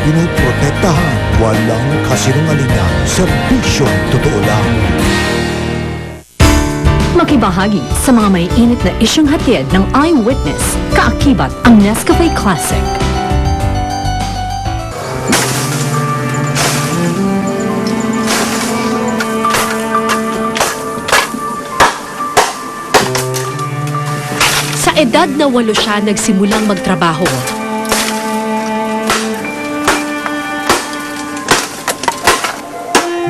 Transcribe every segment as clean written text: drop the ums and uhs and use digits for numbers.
pinuprotektahan. Walang kasinungalingan, serbisyong totoo lang. Makibahagi sa mga may init na isyong hatid ng Eyewitness, kaakibat ang Nescafe Classic. Sa edad na 8 siya nagsimulang magtrabaho.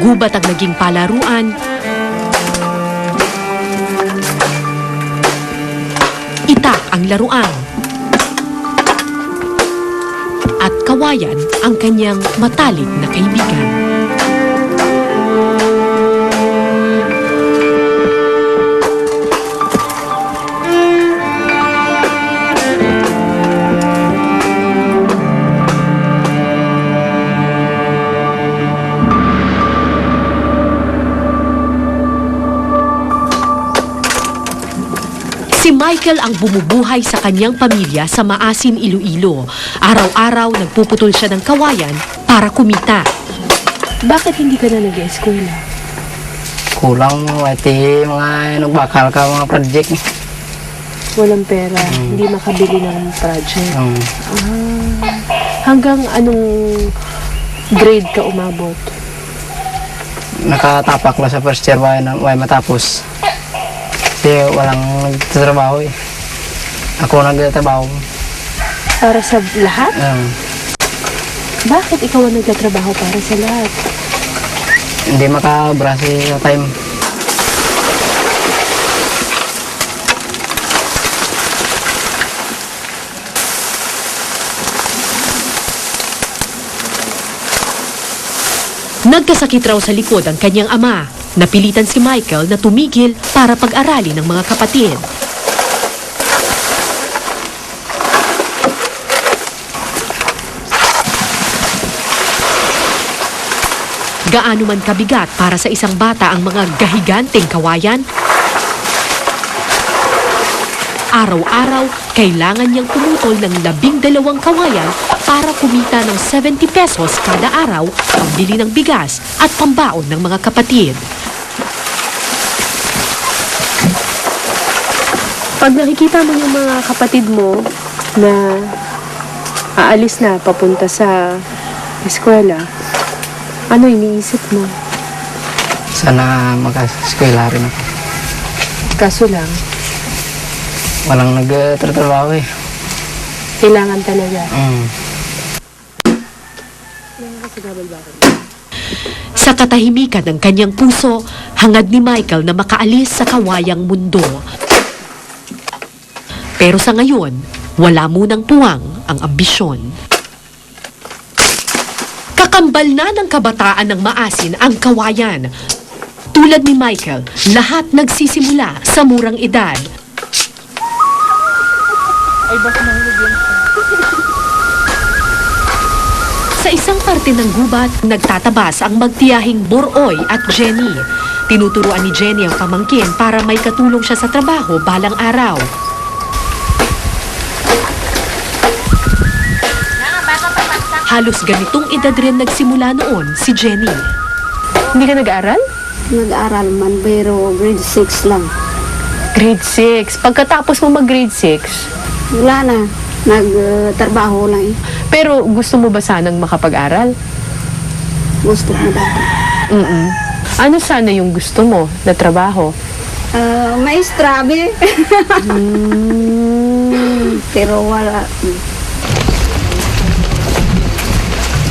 Gubat ang naging palaruan, itak ang laruan, at kawayan ang kanyang matalik na kaibigan. Si Michael ang bumubuhay sa kanyang pamilya sa Maasin, Iloilo. Araw-araw nagpuputol siya ng kawayan para kumita. Bakit hindi ka na nag-eskwela? Kulang mo, iti mga nagbakal ka mga project. Walang pera, hindi makabili ng project. Um, Hanggang anong grade ka umabot? Nakatapak lang sa first year, way matapos. Kasi walang nagtatrabaho eh. Ako nagtatrabaho. Para sa lahat? Bakit ikaw ang nagtatrabaho para sa lahat? Hindi makabra sa time. Nagkasakit raw sa likod ang kanyang ama. Napilitan si Michael na tumigil para pag-aralin ng mga kapatid. Gaano man kabigat para sa isang bata ang mga gahiganteng kawayan, araw-araw kailangan niyang pumutol ng 12 kawayan para kumita ng 70 pesos kada araw, pambili ng bigas at pambaon ng mga kapatid. Pag nakikita mo yung mga kapatid mo na aalis na papunta sa eskwela, ano iniisip mo? Sana mag-eskwela rin ako. Kaso lang, Walang nagtatrabaho eh. kailangan talaga. Sa katahimikan ng kanyang puso, hangad ni Michael na makaalis sa kawayang mundo. Pero sa ngayon, wala munang puwang ang ambisyon. Kakambal na ng kabataan ng Maasin ang kawayan. Tulad ni Michael, lahat nagsisimula sa murang edad. Sa isang parte ng gubat, nagtatabas ang magtiyahing Boroy at Jenny. Tinuturuan ni Jenny ang pamangkin para may katulong siya sa trabaho balang araw. Halos ganitong edad rin nagsimula noon si Jenny. Hindi ka nag-aaral? Nag-aaral man, pero grade 6 lang. Grade 6. Pagkatapos mo mag-grade 6, Wala na, nagtrabaho lang eh. pero gusto mo ba sanang makapag-aral? Gusto ko dati. Ano sana yung gusto mo na trabaho? Maestra, be. Pero wala.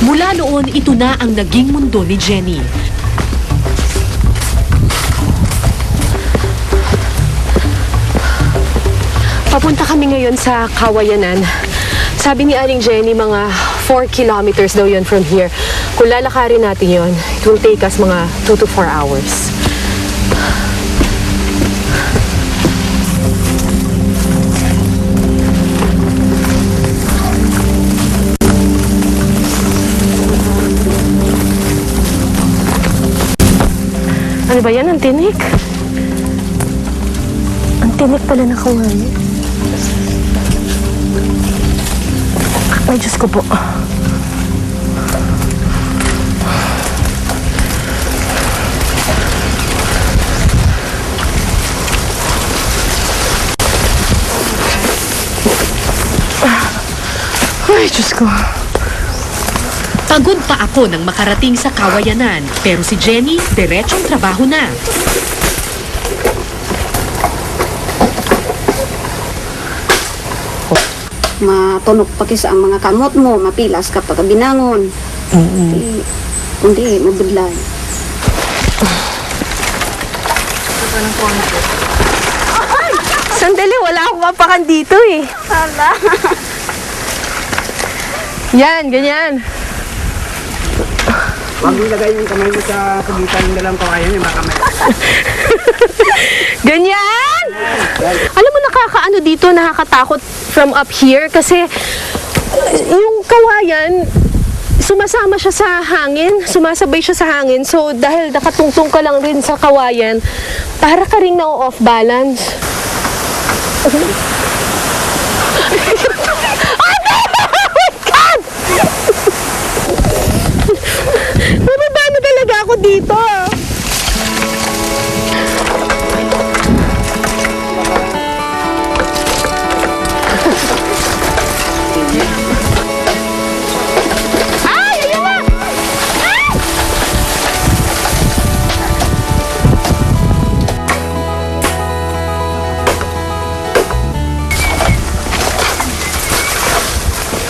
Mula noon, ito na ang naging mundo ni Jenny. Papunta kami ngayon sa Kawayanan. Sabi ni Aling Jenny, mga 4 kilometers daw yun from here. Kung lalakarin natin yun, it will take us mga 2 to 4 hours. Ano ba yan? Ang tinik? Ang tinik pala na kawayan. Ay, Diyos ko po. Ay, Diyos ko. Pagod pa ako nang makarating sa kawayanan, pero si Jenny, diretsong trabaho na. Matunog pa kisa ang mga kamot mo, mapilas ka pag binangon. Kundi, mabudlay. Sandali, wala akong mapakan dito eh. Hala. Yan, ganyan. Huwag mo lagay yung kamay mo sa pagitan ng dalawang kawayan yung mga kamay. Ganyan! Alam mo, nakakaano dito, nakakatakot from up here kasi yung kawayan, sumasama siya sa hangin, sumasabay siya sa hangin. So, dahil nakatungtong ka lang rin sa kawayan, para ka rin na-off balance. Nababa na talaga ako dito. Ay, ayun na! Ay!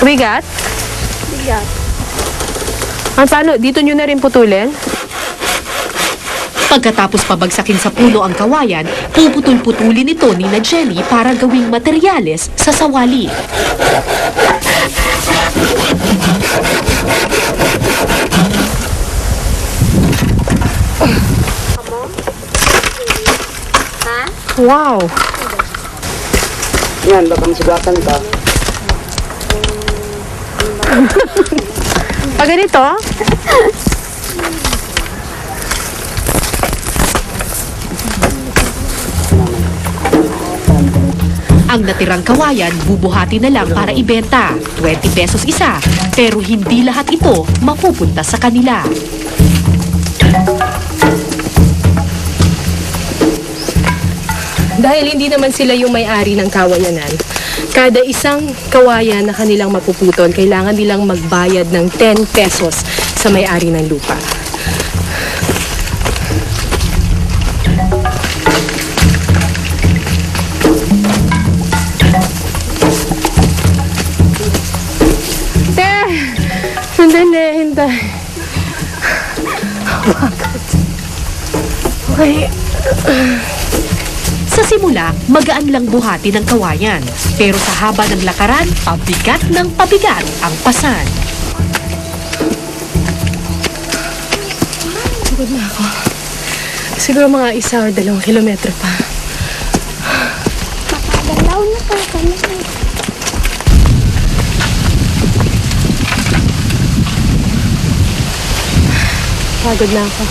Bigat? Bigat. Paano? Dito nyo na rin putulin? Pagkatapos pabagsakin sa puno ang kawayan, puputol-putulin ito ni na Jenny para gawing materyales sa sawali. Wow! Yan, baka masugatan ka. Pag ganito? Ang natirang kawayan, bubuhati na lang para ibenta. 20 pesos isa. Pero hindi lahat ito mapupunta sa kanila. Dahil hindi naman sila yung may-ari ng kawayanan, kada isang kawayan na kanilang mapuputol, kailangan nilang magbayad ng 10 pesos sa may-ari ng lupa. Te! Sandali, hintay. Okay. Sa simula, magaan lang buhati ng kawayan. Pero sa haba ng lakaran, pabigat ng pabigat ang pasan. Pagod na ako. Siguro mga 1 or 2 kilometro pa. Makagalaw na po kami. Pagod na ako.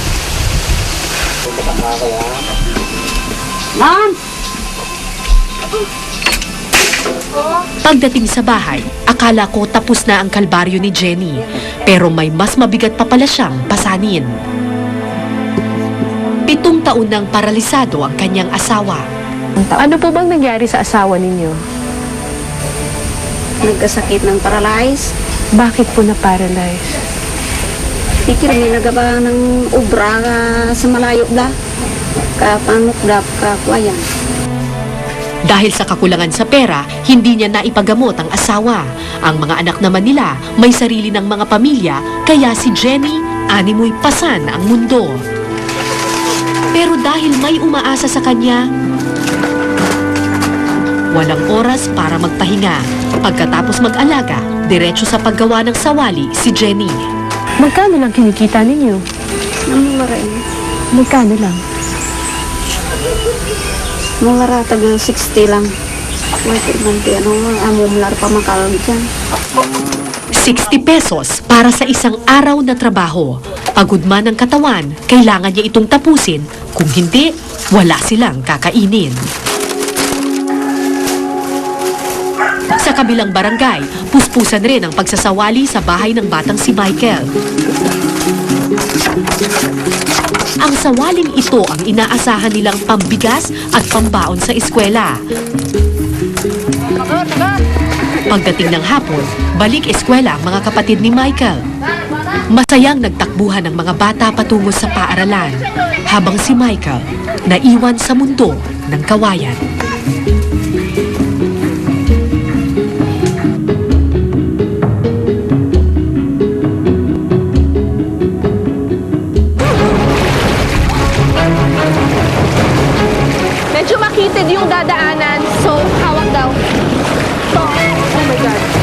Ma'am! Pagdating sa bahay, akala ko tapos na ang kalbaryo ni Jenny. Pero may mas mabigat pa pala siyang pasanin. 7 taon nang paralisado ang kanyang asawa. Ano po bang nangyari sa asawa ninyo? Nagkasakit ng paralyze. Bakit po na-paralyze? Tikir may nagaba ng ubra sa malayo da. Kapanukdap ka kuwayan. Dahil sa kakulangan sa pera, hindi niya naipagamot ang asawa. Ang mga anak naman nila may sarili ng mga pamilya, kaya si Jenny, animoy pasan ang mundo. Pero dahil may umaasa sa kanya, walang oras para magpahinga. Pagkatapos mag-alaga, diretso sa paggawa ng sawali si Jenny. Magkano lang kinikita ninyo? Ang maray. Magkano lang? Mga tag 60 lang. Wait, nanti ano, amumlar pa makalag dyan. 60 pesos para sa isang araw na trabaho. Pagod man ang katawan, kailangan niya itong tapusin. Kung hindi, wala silang kakainin. Sa kabilang barangay, puspusan rin ang pagsasawali sa bahay ng batang si Michael. Ang sawaling ito ang inaasahan nilang pambigas at pambaon sa eskwela. Pagdating ng hapon, balik eskwela ang mga kapatid ni Michael. Masayang nagtakbuhan ang mga bata patungo sa paaralan, habang si Michael naiwan sa mundo ng kawayan. Medyo makitid yung dadaanan, so hawak daw. Oh my God.